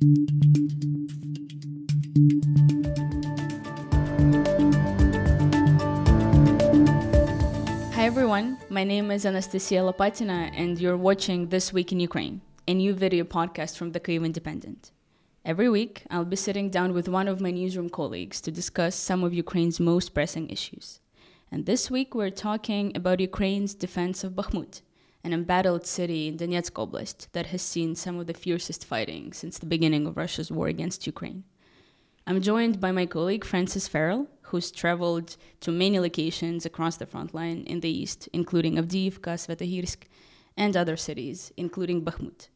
Hi everyone, my name is Anastasiia Lapatina and you're watching This Week in Ukraine, a new video podcast from the Kyiv Independent. Every week, I'll be sitting down with one of my newsroom colleagues to discuss some of Ukraine's most pressing issues. And this week, we're talking about Ukraine's defense of Bakhmut, an embattled city in Donetsk Oblast that has seen some of the fiercest fighting since the beginning of Russia's war against Ukraine. I'm joined by my colleague Francis Farrell, who's traveled to many locations across the front line in the east, including Avdiivka, Sviatohirsk, and other cities, including Bakhmut.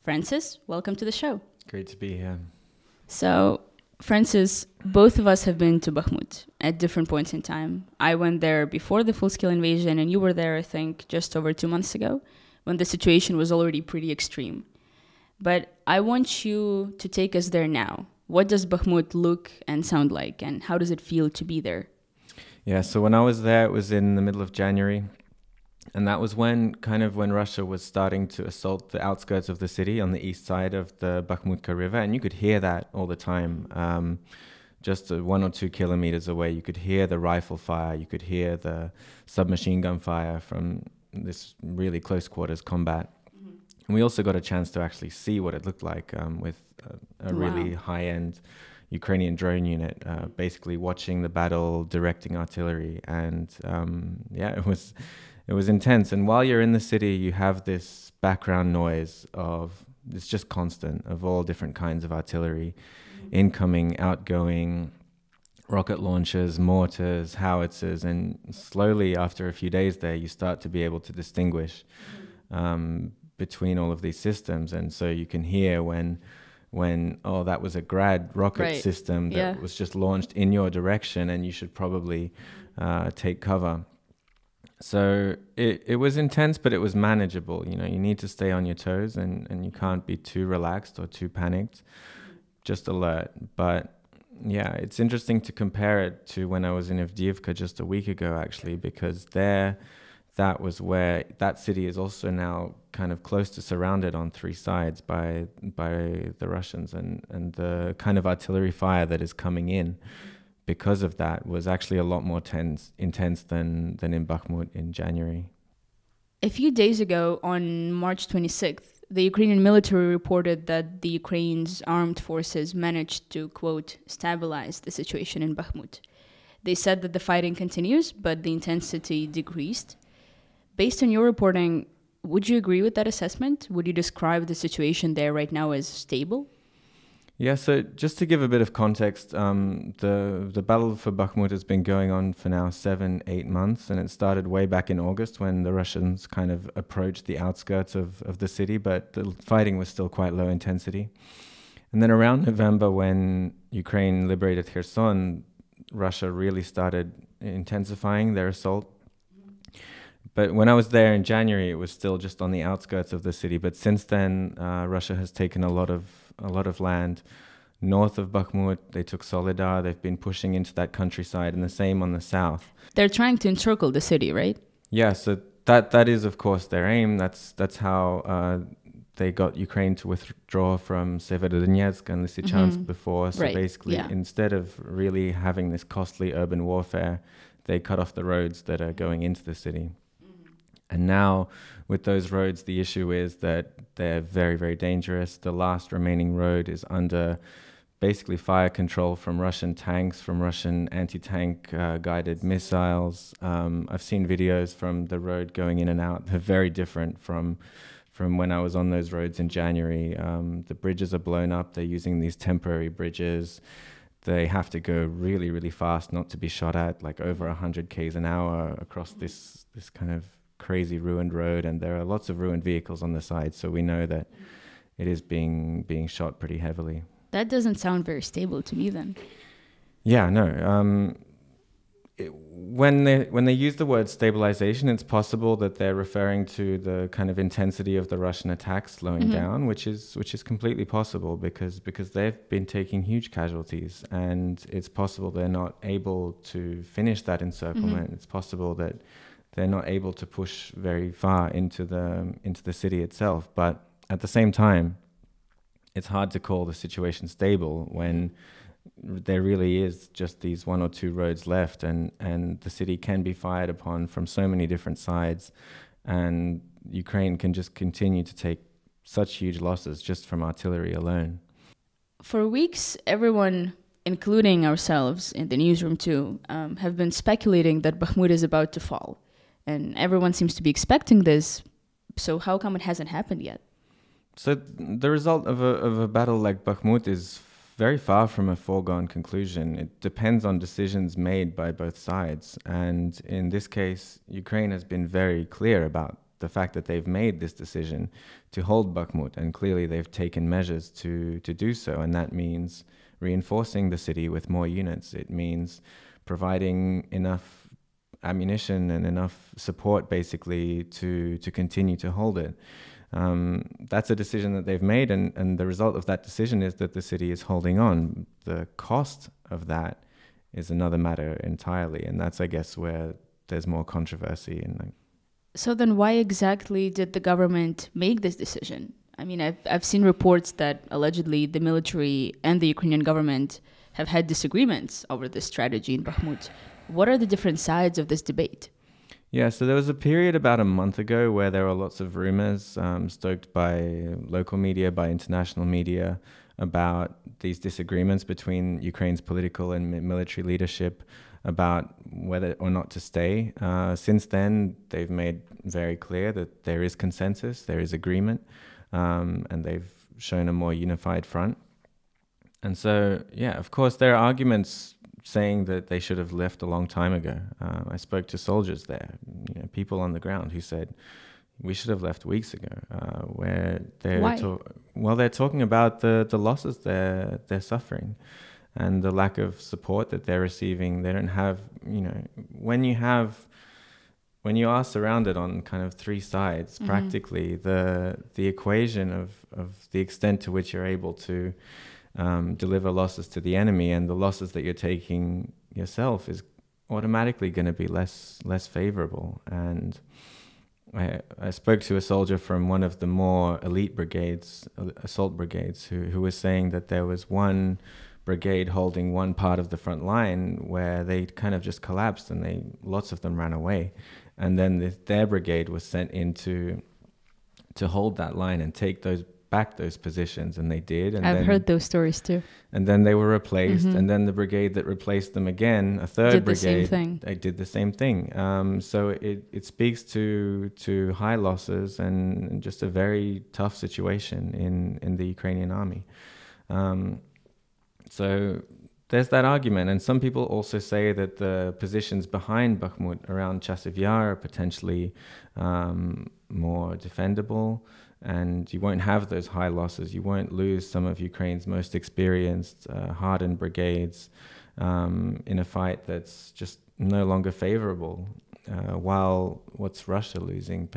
Francis, welcome to the show. Great to be here. So, Francis, both of us have been to Bakhmut at different points in time. I went there before the full-scale invasion, and you were there, I think, just over 2 months ago, when the situation was already pretty extreme. But I want you to take us there now. What does Bakhmut look and sound like, and how does it feel to be there? Yeah, so when I was there, it was in the middle of January. And that was when Russia was starting to assault the outskirts of the city on the east side of the Bakhmutka River. And you could hear that all the time. Just 1 or 2 kilometers away, you could hear the rifle fire. You could hear the submachine gun fire from this really close quarters combat. Mm-hmm. And we also got a chance to actually see what it looked like with a really high-end Ukrainian drone unit, basically watching the battle, directing artillery. And it was intense. And while you're in the city, you have this background noise it's just constant, of all different kinds of artillery, incoming, outgoing, rocket launchers, mortars, howitzers. And slowly, after a few days there, you start to be able to distinguish between all of these systems. And so you can hear when that was a Grad rocket system that was just launched in your direction, and you should probably take cover. So it was intense, but it was manageable. You need to stay on your toes, and you can't be too relaxed or too panicked, just alert. But yeah, it's interesting to compare it to when I was in Avdiivka just a week ago, actually, because that was where that city is also now kind of close to surrounded on 3 sides by the Russians, and the kind of artillery fire that is coming in because of that was actually a lot more intense than in Bakhmut in January. A few days ago, on March 26th, the Ukrainian military reported that the Ukraine's armed forces managed to, quote, stabilize the situation in Bakhmut. They said that the fighting continues, but the intensity decreased. Based on your reporting, would you agree with that assessment? Would you describe the situation there right now as stable? Yeah, so just to give a bit of context, the battle for Bakhmut has been going on for now 7-8 months, and it started way back in August when the Russians kind of approached the outskirts of the city, but the fighting was still quite low intensity. And then around November, when Ukraine liberated Kherson, Russia really started intensifying their assault. But when I was there in January, it was still just on the outskirts of the city. But since then, Russia has taken a lot of land north of Bakhmut. They took Soledar. They've been pushing into that countryside, and the same on the south. They're trying to encircle the city, right? Yeah, so that is, of course, their aim. That's how they got Ukraine to withdraw from Severodonetsk and Lysychansk before. So basically, instead of really having this costly urban warfare, they cut off the roads that are going into the city. And now, with those roads, the issue is that they're very, very dangerous. The last remaining road is under basically fire control from Russian tanks, from Russian anti-tank guided missiles. I've seen videos from the road going in and out. They're very different from when I was on those roads in January. The bridges are blown up. They're using these temporary bridges. They have to go really, really fast not to be shot at, like over 100 k's an hour across this kind of crazy ruined road, and there are lots of ruined vehicles on the side, so we know that it is being shot pretty heavily. That doesn't sound very stable to me then. Yeah, no. When they use the word stabilization, it's possible that they're referring to the kind of intensity of the Russian attack slowing down, which is completely possible because they've been taking huge casualties, and it's possible they're not able to finish that encirclement. It's possible that they're not able to push very far into the city itself. But at the same time, it's hard to call the situation stable when there really is just these one or two roads left, and the city can be fired upon from so many different sides, and Ukraine can just continue to take such huge losses just from artillery alone. For weeks, everyone, including ourselves in the newsroom too, have been speculating that Bakhmut is about to fall. And everyone seems to be expecting this, so how come it hasn't happened yet? So the result of a battle like Bakhmut is very far from a foregone conclusion. It depends on decisions made by both sides. And in this case, Ukraine has been very clear about the fact that they've made this decision to hold Bakhmut. And clearly they've taken measures to do so. And that means reinforcing the city with more units. It means providing enough ammunition and enough support, basically, to continue to hold it. That's a decision that they've made, and the result of that decision is that the city is holding on. The cost of that is another matter entirely, and that's, I guess, where there's more controversy. So then why exactly did the government make this decision? I mean, I've seen reports that allegedly the military and the Ukrainian government have had disagreements over this strategy in Bakhmut. What are the different sides of this debate? Yeah, so there was a period about a month ago where there were lots of rumors stoked by local media, by international media, about these disagreements between Ukraine's political and military leadership about whether or not to stay. Since then, they've made very clear that there is consensus, there is agreement, and they've shown a more unified front. And so, yeah, of course, there are arguments saying that they should have left a long time ago. I spoke to soldiers there, people on the ground who said, we should have left weeks ago. Where they're talking about the losses they're suffering and the lack of support that they're receiving. They don't have, when you are surrounded on kind of three sides, practically, the equation of the extent to which you're able to deliver losses to the enemy and the losses that you're taking yourself is automatically going to be less favorable. And I spoke to a soldier from one of the more elite brigades, assault brigades, who was saying that there was one brigade holding one part of the front line where they kind of just collapsed and lots of them ran away. And then their brigade was sent in to hold that line and take back those positions, and they did. And I've heard those stories too. And then they were replaced, and then the brigade that replaced them again, a third brigade, they did the same thing. So it speaks to high losses and just a very tough situation in the Ukrainian army. So there's that argument, and some people also say that the positions behind Bakhmut around Chasiv Yar are potentially more defendable, and you won't have those high losses. You won't lose some of Ukraine's most experienced, hardened brigades in a fight that's just no longer favorable, while what's Russia losing?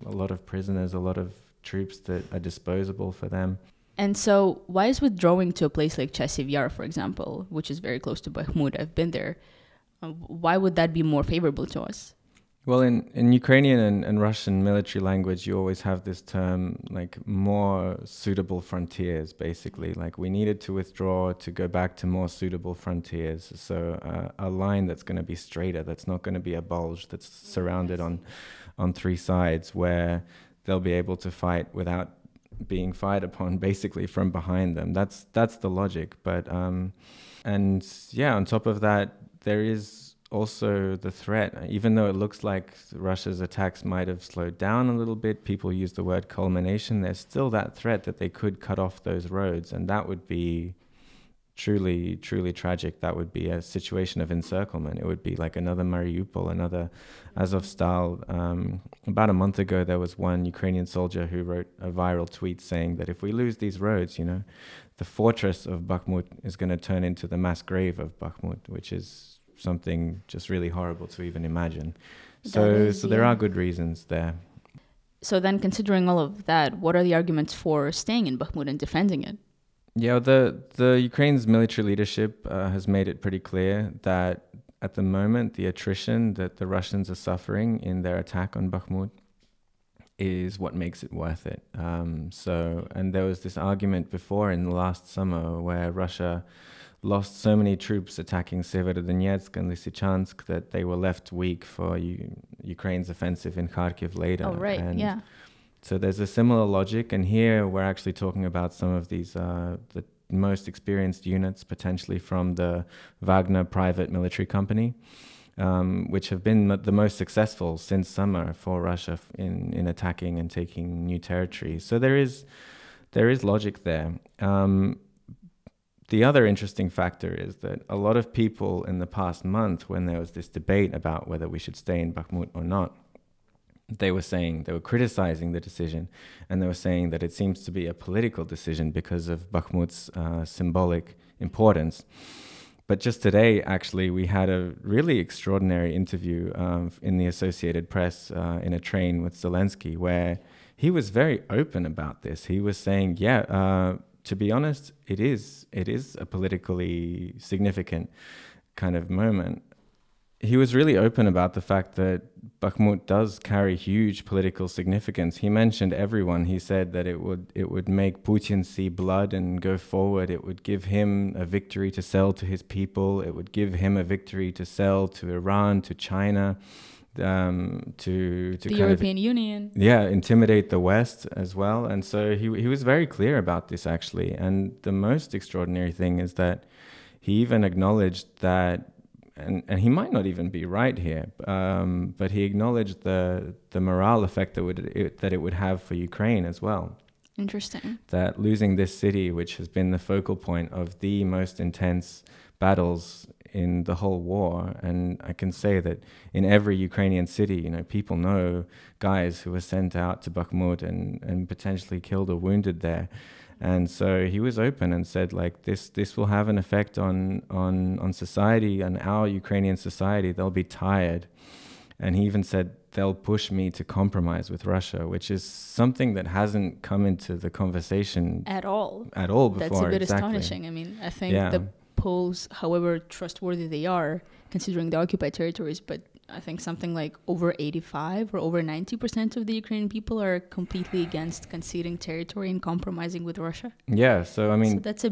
A lot of prisoners, a lot of troops that are disposable for them. And so why is withdrawing to a place like Chasiv Yar, for example, which is very close to Bakhmut, I've been there, why would that be more favorable to us? Well, in Ukrainian and Russian military language, you always have this term, like more suitable frontiers, basically. Like we needed to withdraw to go back to more suitable frontiers. So a line that's going to be straighter, that's not going to be a bulge, that's surrounded on three sides, where they'll be able to fight without being fired upon, basically from behind them. That's the logic. But and yeah, on top of that, there is also the threat. Even though it looks like Russia's attacks might have slowed down a little bit, people use the word culmination, there's still that threat that they could cut off those roads, and that would be truly tragic. That would be a situation of encirclement. It would be like another Mariupol, another Azovstal. About a month ago, there was one Ukrainian soldier who wrote a viral tweet saying that if we lose these roads, the fortress of Bakhmut is going to turn into the mass grave of Bakhmut, which is something just really horrible to even imagine. So there are good reasons there. So then, considering all of that, what are the arguments for staying in Bakhmut and defending it? Yeah, the Ukraine's military leadership has made it pretty clear that at the moment, the attrition that the Russians are suffering in their attack on Bakhmut is what makes it worth it. And there was this argument before in the last summer where Russia lost so many troops attacking Severodonetsk and Lysychansk that they were left weak for Ukraine's offensive in Kharkiv later. Oh, right, and yeah. So there's a similar logic, and here we're actually talking about some of these, the most experienced units potentially from the Wagner private military company, which have been the most successful since summer for Russia in attacking and taking new territories. So there is logic there. The other interesting factor is that a lot of people in the past month, when there was this debate about whether we should stay in Bakhmut or not, they were criticizing the decision, and they were saying that it seems to be a political decision because of Bakhmut's symbolic importance. But just today, actually, we had a really extraordinary interview in the Associated Press in a train with Zelensky, where he was very open about this. He was saying, to be honest, it is a politically significant kind of moment. He was really open about the fact that Bakhmut does carry huge political significance. He mentioned everyone. He said that it would make Putin see blood and go forward. It would give him a victory to sell to his people. It would give him a victory to sell to Iran, to China, to the European Union. Yeah, intimidate the West as well. And so he was very clear about this, actually. And the most extraordinary thing is that he even acknowledged that, and he might not even be right here, but he acknowledged the morale effect that it would have for Ukraine as well. Interesting. That losing this city, which has been the focal point of the most intense battles in the whole war, and I can say that in every Ukrainian city, people know guys who were sent out to Bakhmut and potentially killed or wounded there. And so he was open and said, like, this will have an effect on society, and our Ukrainian society. They'll be tired. And he even said they'll push me to compromise with Russia, which is something that hasn't come into the conversation at all before. That's a bit astonishing. I mean, I think the polls, however trustworthy they are, considering the occupied territories, but I think something like over 85 or over 90% of the Ukrainian people are completely against conceding territory and compromising with Russia. Yeah, so I mean, so that's a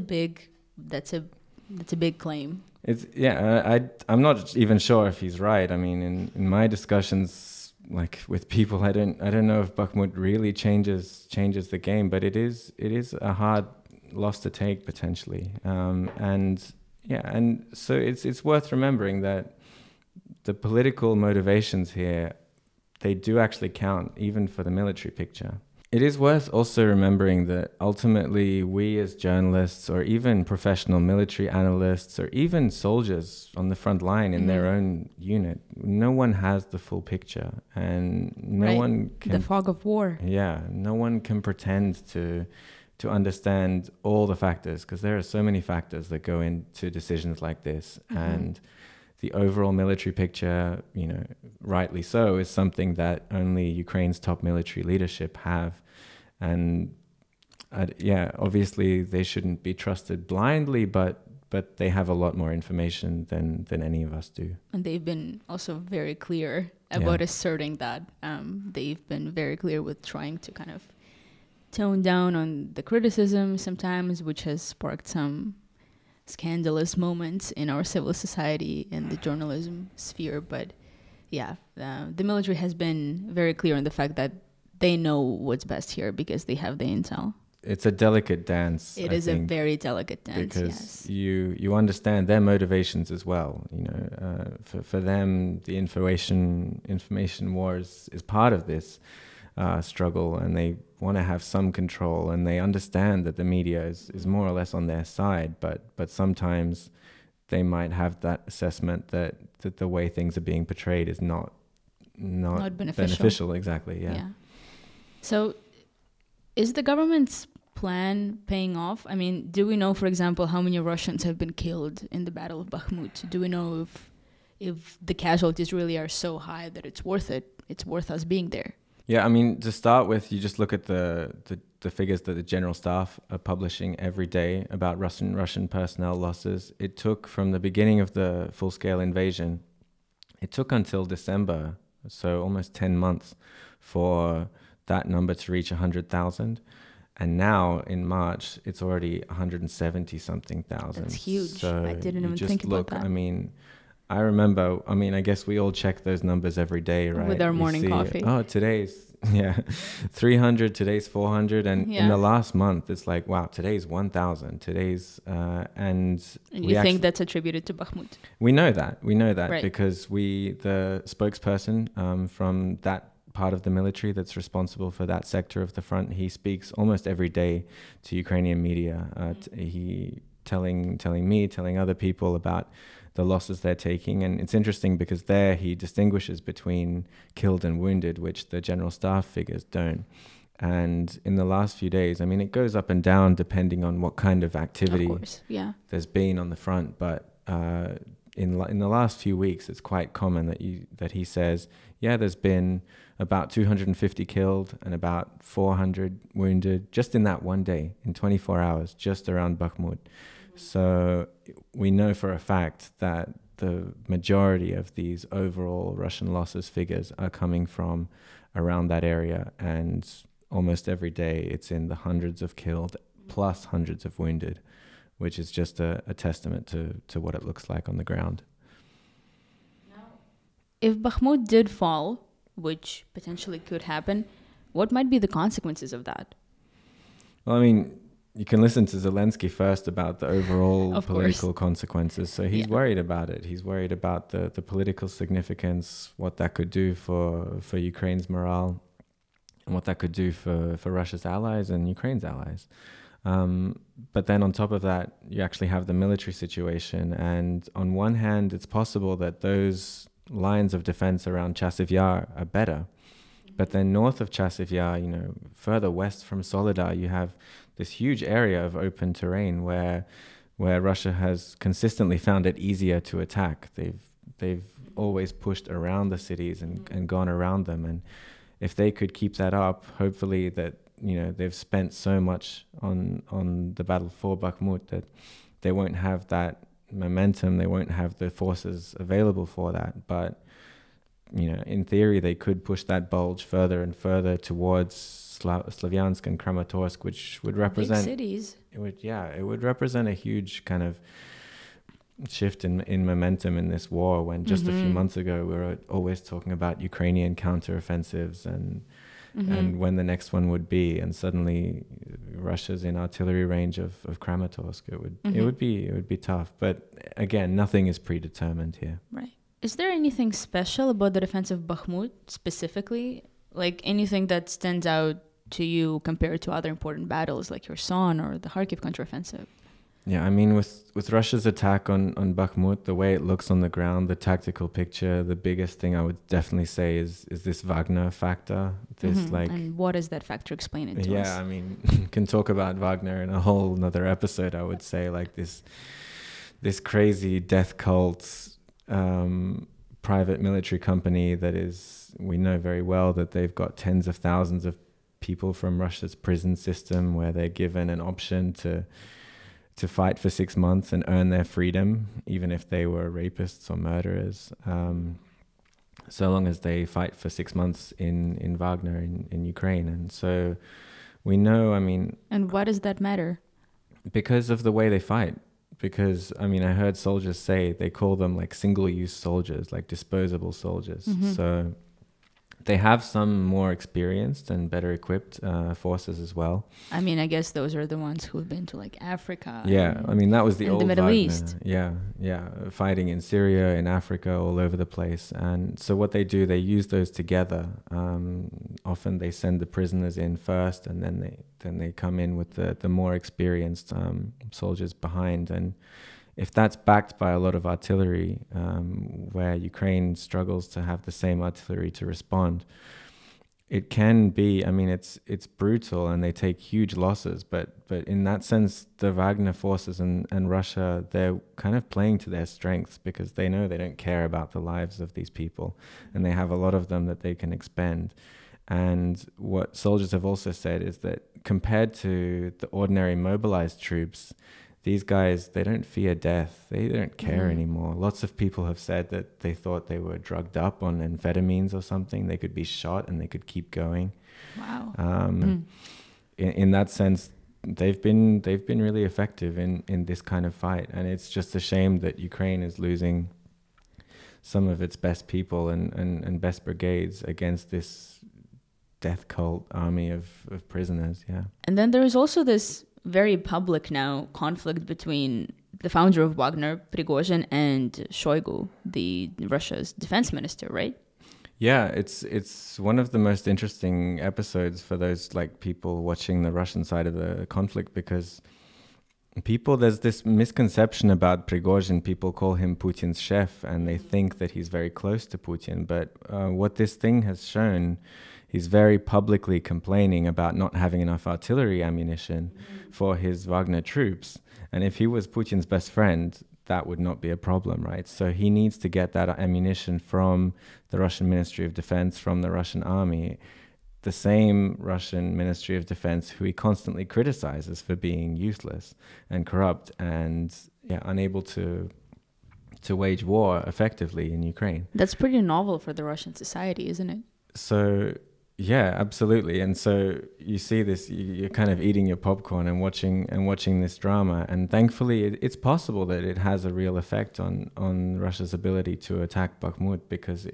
big claim. I'm not even sure if he's right. I mean, in my discussions, like with people, I don't know if Bakhmut really changes the game, but it is a hard loss to take potentially. And so it's worth remembering that the political motivations here, they do actually count, even for the military picture. It is worth also remembering that ultimately we as journalists, or even professional military analysts, or even soldiers on the front line in their own unit, no one has the full picture, and no one can... The fog of war. Yeah, no one can pretend to understand all the factors, because there are so many factors that go into decisions like this. And the overall military picture, rightly so, is something that only Ukraine's top military leadership have. And obviously they shouldn't be trusted blindly, but they have a lot more information than any of us do. And they've been also very clear about asserting that. They've been very clear with trying to kind of tone down on the criticism sometimes, which has sparked some scandalous moments in our civil society and the journalism sphere. But the military has been very clear on the fact that they know what's best here because they have the intel. It's a delicate dance. It is a very delicate dance, because you understand their motivations as well. For them, the information war is part of this struggle, and they want to have some control, and they understand that the media is more or less on their side, but sometimes they might have that assessment that the way things are being portrayed is not beneficial. Exactly. Yeah. So is the government's plan paying off? I mean, do we know, for example, how many Russians have been killed in the Battle of Bakhmut? Do we know if the casualties really are so high that it's worth it? It's worth us being there? Yeah, I mean, to start with, you just look at the figures that the General Staff are publishing every day about Russian personnel losses. It took, from the beginning of the full-scale invasion, it took until December, so almost 10 months, for that number to reach 100,000. And now in March, it's already 170 something thousand. That's huge. So I didn't even just think look, about that. I mean, I remember, I mean, I guess we all check those numbers every day, right? With our We morning see, coffee. oh, today's, 300, today's 400. And in the last month, it's like, wow, today's 1,000. Today's, and you think that's attributed to Bakhmut? We know that Right. because the spokesperson from that part of the military that's responsible for that sector of the front, he speaks almost every day to Ukrainian media. He telling me, telling other people about the losses they're taking. And it's interesting because there he distinguishes between killed and wounded, which the general staff figures don't. And in the last few days, I mean, it goes up and down depending on what kind of activity there's been on the front. But in the last few weeks, it's quite common that he says, yeah, there's been about 250 killed and about 400 wounded just in that one day, in 24 hours, just around Bakhmut. So we know for a fact that the majority of these overall Russian losses figures are coming from around that area, and almost every day it's in the hundreds of killed plus hundreds of wounded, which is just a testament to what it looks like on the ground. If Bakhmut did fall, which potentially could happen, what might be the consequences of that? Well, I mean, you can listen to Zelensky first about the overall political consequences. So he's worried about it. He's worried about the political significance, what that could do for Ukraine's morale, and what that could do for Russia's allies and Ukraine's allies. But then on top of that, you actually have the military situation. And on one hand, it's possible that those lines of defense around Chasiv Yar are better. But then north of Chasiv Yar, further west from Soledar, you have this huge area of open terrain where Russia has consistently found it easier to attack. They've always pushed around the cities and gone around them. And if they could keep that up, hopefully that, they've spent so much on the battle for Bakhmut that they won't have that momentum, they won't have the forces available for that. But in theory they could push that bulge further and further towards Slavyansk and Kramatorsk, which would represent big cities. It would represent a huge kind of shift in momentum in this war, when just a few months ago we were always talking about Ukrainian counteroffensives and when the next one would be, and suddenly Russia's in artillery range of Kramatorsk. It would be tough, but again, nothing is predetermined here. Right. Is there anything special about the defense of Bakhmut specifically? Like anything that stands out to you compared to other important battles like Kherson or the Kharkiv counteroffensive? Yeah, I mean, with Russia's attack on Bakhmut, the way it looks on the ground, the tactical picture, the biggest thing I would definitely say is this Wagner factor. And what is that factor? Explain it to us. Yeah, I mean, can talk about Wagner in a whole another episode, I would say, like this crazy death cult private military company that is, we know very well that they've got tens of thousands of people from Russia's prison system where they're given an option to fight for 6 months and earn their freedom, even if they were rapists or murderers, so long as they fight for 6 months in Wagner in Ukraine. And so we know, I mean... And why does that matter? Because of the way they fight. Because, I mean, I heard soldiers say they call them like single-use soldiers, like disposable soldiers. So they have some more experienced and better equipped forces as well. I mean, I guess those are the ones who've been to like Africa. Yeah, I mean, that was the old the Middle Wagner. East. Yeah, fighting in Syria, in Africa, all over the place. And so what they do, they use those together. Often they send the prisoners in first, and then they come in with the more experienced soldiers behind. And if that's backed by a lot of artillery, where Ukraine struggles to have the same artillery to respond, it can be, I mean, it's brutal and they take huge losses, but in that sense, the Wagner forces and Russia, they're kind of playing to their strengths because they know they don't care about the lives of these people, and they have a lot of them that they can expend. And what soldiers have also said is that compared to the ordinary mobilized troops, these guys, they don't fear death. They don't care anymore. Lots of people have said that they thought they were drugged up on amphetamines or something. They could be shot and they could keep going. Wow. In that sense, they've been really effective in this kind of fight. And it's just a shame that Ukraine is losing some of its best people and best brigades against this death cult army of prisoners. Yeah. And then there is also this very public now conflict between the founder of Wagner, Prigozhin, and Shoigu, the Russia's defense minister, right? Yeah, it's one of the most interesting episodes for those like people watching the Russian side of the conflict, because there's this misconception about Prigozhin. People call him Putin's chef, and they think that he's very close to Putin. But what this thing has shown, he's very publicly complaining about not having enough artillery ammunition for his Wagner troops. And if he was Putin's best friend, that would not be a problem, right? So he needs to get that ammunition from the Russian Ministry of Defense, from the Russian army, the same Russian Ministry of Defense who he constantly criticizes for being useless and corrupt and unable to wage war effectively in Ukraine. That's pretty novel for the Russian society, isn't it? So, yeah, absolutely. And so you see this, you're kind of eating your popcorn and watching this drama. And thankfully, it's possible that it has a real effect on Russia's ability to attack Bakhmut, because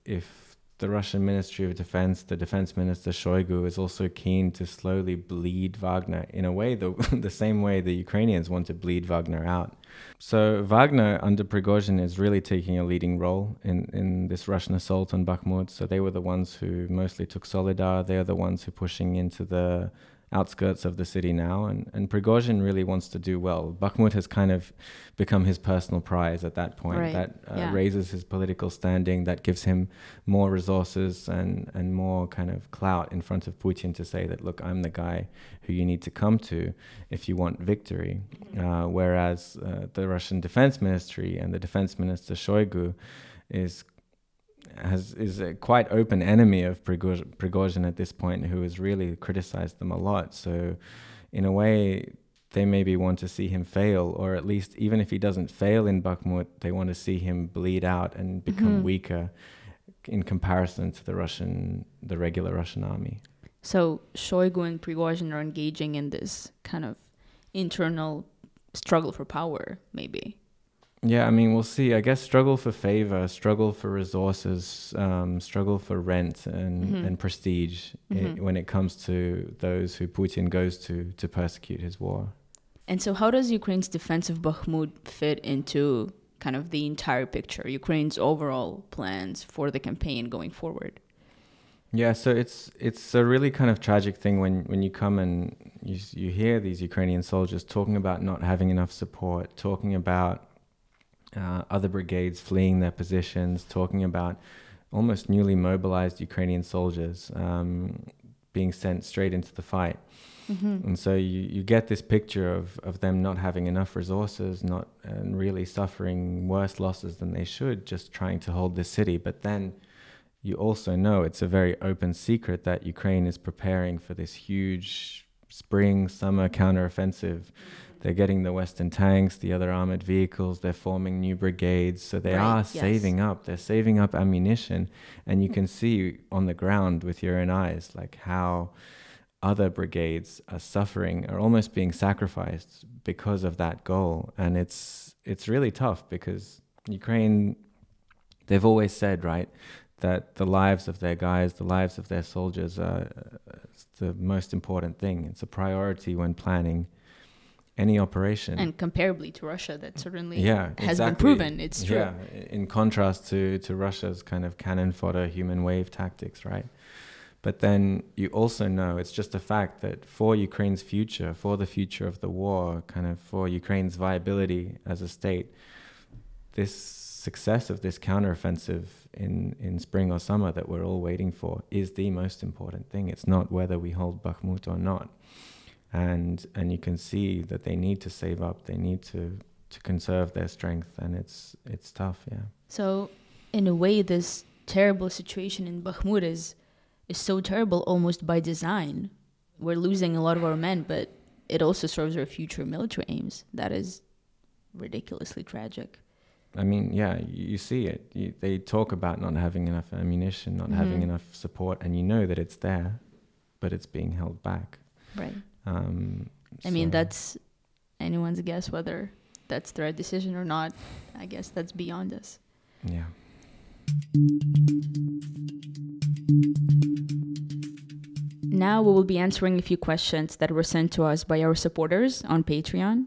if the Russian Ministry of Defense, the Defense Minister Shoigu, is also keen to slowly bleed Wagner in a way, the same way the Ukrainians want to bleed Wagner out. So Wagner under Prigozhin is really taking a leading role in this Russian assault on Bakhmut. So they were the ones who mostly took Solidar. They are the ones who are pushing into the outskirts of the city now. And Prigozhin really wants to do well. Bakhmut has kind of become his personal prize at that point. Right. That raises his political standing. That gives him more resources and more kind of clout in front of Putin to say that, look, I'm the guy who you need to come to if you want victory. Whereas the Russian Defense Ministry and the Defense Minister Shoigu is a quite open enemy of Prigozhin at this point, who has really criticized them a lot. So in a way, they maybe want to see him fail, or at least even if he doesn't fail in Bakhmut, they want to see him bleed out and become weaker in comparison to the regular Russian army. So Shoigu and Prigozhin are engaging in this kind of internal struggle for power, maybe. Yeah, I mean, we'll see. I guess struggle for favor, struggle for resources, struggle for rent and prestige when it comes to those who Putin goes to persecute his war. And so how does Ukraine's defense of Bakhmut fit into kind of the entire picture, Ukraine's overall plans for the campaign going forward? Yeah, so it's a really kind of tragic thing when you come and you hear these Ukrainian soldiers talking about not having enough support, talking about other brigades fleeing their positions, talking about almost newly mobilized Ukrainian soldiers being sent straight into the fight. And so you get this picture of them not having enough resources, and really suffering worse losses than they should, just trying to hold this city. But then you also know it's a very open secret that Ukraine is preparing for this huge spring-summer counteroffensive. They're getting the Western tanks, the other armored vehicles, they're forming new brigades. So they are saving up. They're saving up ammunition. And you can see on the ground with your own eyes, like how other brigades are suffering, are almost being sacrificed because of that goal. And it's really tough, because Ukraine, they've always said, right, that the lives of their guys, the lives of their soldiers are the most important thing. It's a priority when planning any operation. And comparably to Russia, that certainly has exactly. been proven. It's true. Yeah, in contrast to Russia's kind of cannon fodder, human wave tactics, right? But then you also know it's just a fact that for Ukraine's future, for the future of the war, kind of for Ukraine's viability as a state, this success of this counteroffensive in spring or summer that we're all waiting for is the most important thing. It's not whether we hold Bakhmut or not. And you can see that they need to save up, they need to conserve their strength, and it's tough, yeah. So in a way, this terrible situation in Bakhmut is so terrible almost by design. We're losing a lot of our men, but it also serves our future military aims. That is ridiculously tragic. I mean, yeah, you see it. They talk about not having enough ammunition, not having enough support, and you know that it's there, but it's being held back. Right. I mean, that's anyone's guess whether that's the right decision or not. I guess that's beyond us. Yeah. Now we will be answering a few questions that were sent to us by our supporters on Patreon.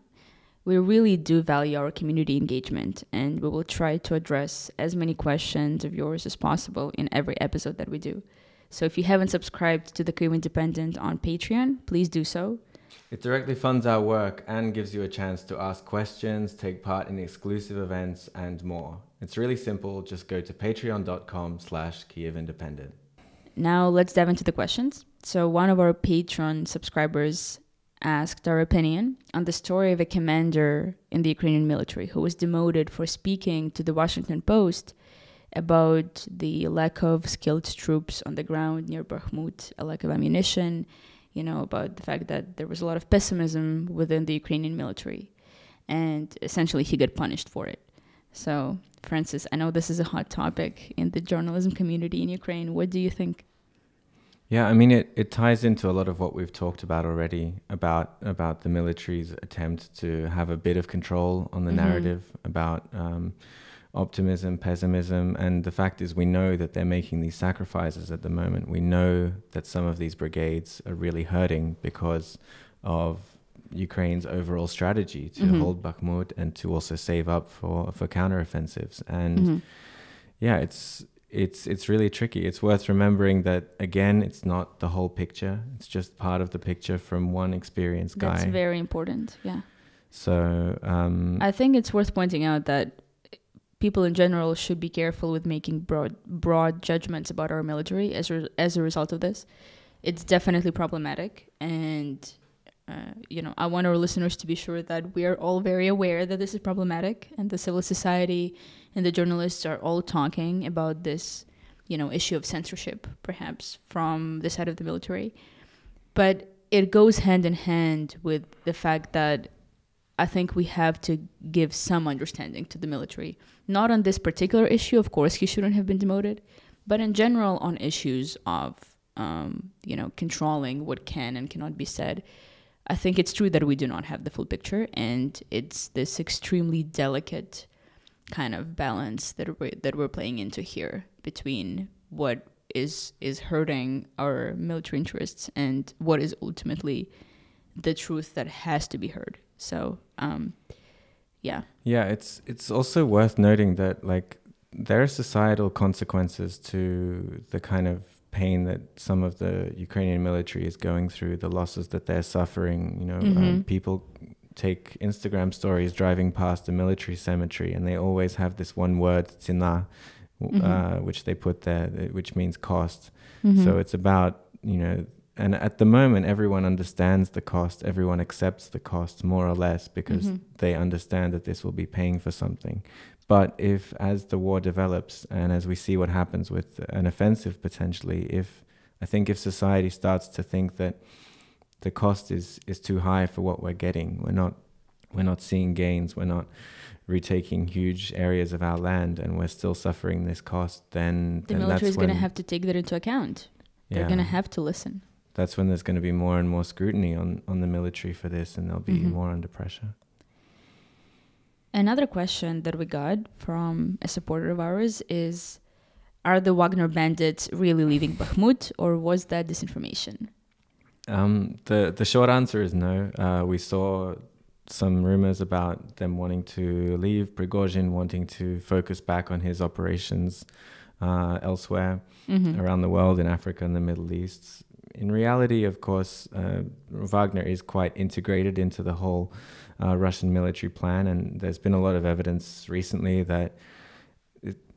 We really do value our community engagement, and we will try to address as many questions of yours as possible in every episode that we do. So if you haven't subscribed to the Kyiv Independent on Patreon, please do so. It directly funds our work and gives you a chance to ask questions, take part in exclusive events, and more. It's really simple. Just go to patreon.com/Kyiv Independent. Now let's dive into the questions. So one of our Patreon subscribers asked our opinion on the story of a commander in the Ukrainian military who was demoted for speaking to the Washington Post about the lack of skilled troops on the ground near Bakhmut, a lack of ammunition, about the fact that there was a lot of pessimism within the Ukrainian military. And essentially he got punished for it. So, Francis, I know this is a hot topic in the journalism community in Ukraine. What do you think? Yeah, I mean, it ties into a lot of what we've talked about already about the military's attempt to have a bit of control on the narrative about optimism, pessimism. And the fact is we know that they're making these sacrifices at the moment. We know that some of these brigades are really hurting because of Ukraine's overall strategy to hold Bakhmut and to also save up for counteroffensives. And yeah, it's really tricky. It's worth remembering that, again, it's not the whole picture. It's just part of the picture from one experienced guy. That's very important, yeah. So I think it's worth pointing out that people in general should be careful with making broad judgments about our military as a result of this. It's definitely problematic, and I want our listeners to be sure that we are all very aware that this is problematic, and the civil society and the journalists are all talking about this, issue of censorship, perhaps, from the side of the military. But it goes hand in hand with the fact that I think we have to give some understanding to the military. Not on this particular issue, of course, he shouldn't have been demoted, but in general on issues of, controlling what can and cannot be said. I think it's true that we do not have the full picture, and it's this extremely delicate kind of balance that we're playing into here between what is hurting our military interests and what is ultimately the truth that has to be heard. So, yeah. Yeah, it's also worth noting that there are societal consequences to the kind of pain that some of the Ukrainian military is going through, the losses that they're suffering. People take Instagram stories driving past a military cemetery, and they always have this one word, tsina, which they put there, which means cost. So it's about, and at the moment, everyone understands the cost. Everyone accepts the cost more or less because they understand that this will be paying for something. But as the war develops and as we see what happens with an offensive potentially, if society starts to think that the cost is too high for what we're getting, we're not seeing gains, we're not retaking huge areas of our land, and we're still suffering this cost, then the military is going to have to take that into account. They're going to have to listen. That's when there's going to be more and more scrutiny on the military for this, and they'll be more under pressure. Another question that we got from a supporter of ours is, are the Wagner bandits really leaving Bakhmut, or was that disinformation? The short answer is no. We saw some rumors about them wanting to leave, Prigozhin wanting to focus back on his operations elsewhere around the world, in Africa and the Middle East. In reality, of course, Wagner is quite integrated into the whole Russian military plan, and there's been a lot of evidence recently that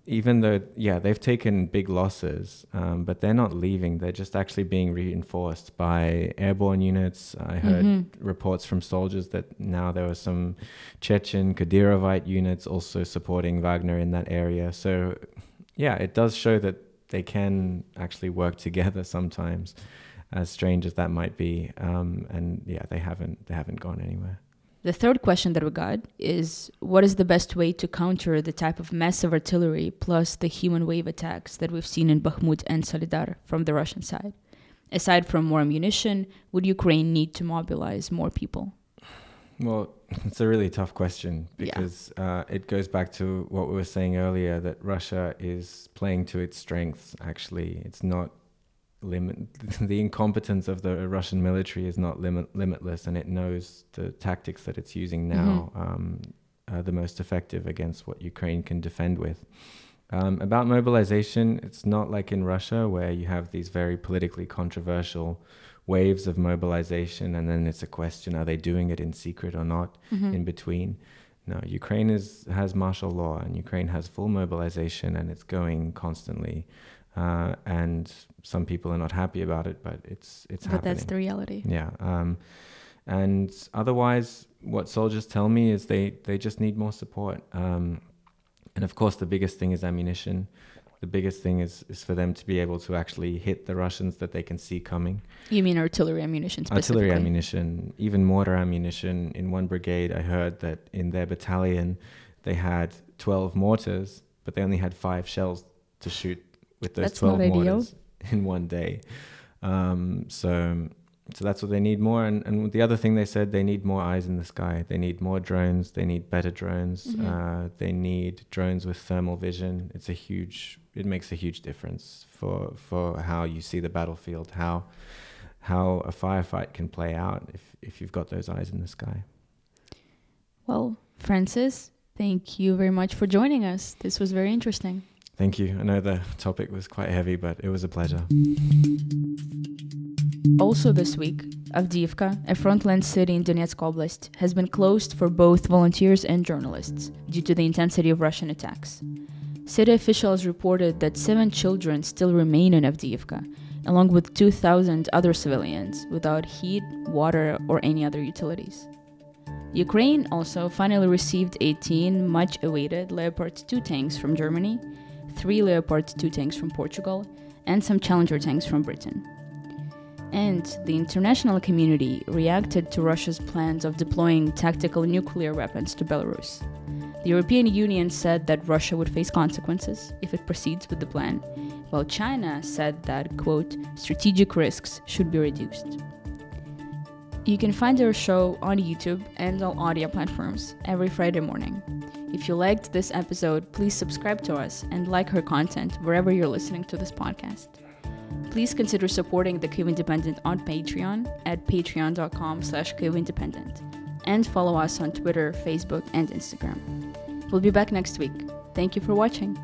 even though, they've taken big losses, but they're not leaving. They're just actually being reinforced by airborne units. I heard reports from soldiers that now there were some Chechen Kadyrovite units also supporting Wagner in that area. So, it does show that they can actually work together sometimes. as strange as that might be. And yeah, they haven't gone anywhere. The third question that we got is, what is the best way to counter the type of massive artillery plus the human wave attacks that we've seen in Bakhmut and Solidar from the Russian side? Aside from more ammunition, would Ukraine need to mobilize more people? Well, it's a really tough question because it goes back to what we were saying earlier, that Russia is playing to its strengths, actually. It's not the incompetence of the Russian military is not limitless, and it knows the tactics that it's using now are the most effective against what Ukraine can defend with. About mobilization, it's not like in Russia where you have these very politically controversial waves of mobilization, and then it's a question, are they doing it in secret or not in between? No, Ukraine has martial law, and Ukraine has full mobilization, and it's going constantly. And some people are not happy about it, but it's happening. But that's the reality. Yeah. And otherwise, what soldiers tell me is they just need more support. And of course, the biggest thing is ammunition. The biggest thing is for them to be able to actually hit the Russians that they can see coming. You mean artillery ammunition specifically? Artillery ammunition, even mortar ammunition. In one brigade, I heard that in their battalion, they had 12 mortars, but they only had 5 shells to shoot with those 12 mortars in one day. So that's what they need more. And the other thing they said, they need more eyes in the sky. They need more drones. They need better drones. They need drones with thermal vision. It makes a huge difference for how you see the battlefield, how a firefight can play out if you've got those eyes in the sky. Well, Francis, thank you very much for joining us. This was very interesting. Thank you. I know the topic was quite heavy, but it was a pleasure. Also this week, Avdiivka, a frontline city in Donetsk Oblast, has been closed for both volunteers and journalists due to the intensity of Russian attacks. City officials reported that 7 children still remain in Avdiivka, along with 2,000 other civilians without heat, water, or any other utilities. Ukraine also finally received 18 much-awaited Leopard 2 tanks from Germany, 3 Leopard 2 tanks from Portugal, and some Challenger tanks from Britain. And the international community reacted to Russia's plans of deploying tactical nuclear weapons to Belarus. The European Union said that Russia would face consequences if it proceeds with the plan, while China said that, quote, strategic risks should be reduced. You can find our show on YouTube and all audio platforms every Friday morning. If you liked this episode, please subscribe to us and like our content wherever you're listening to this podcast. Please consider supporting the Kyiv Independent on Patreon at patreon.com/Kyiv Independent, and follow us on Twitter, Facebook, and Instagram. We'll be back next week. Thank you for watching.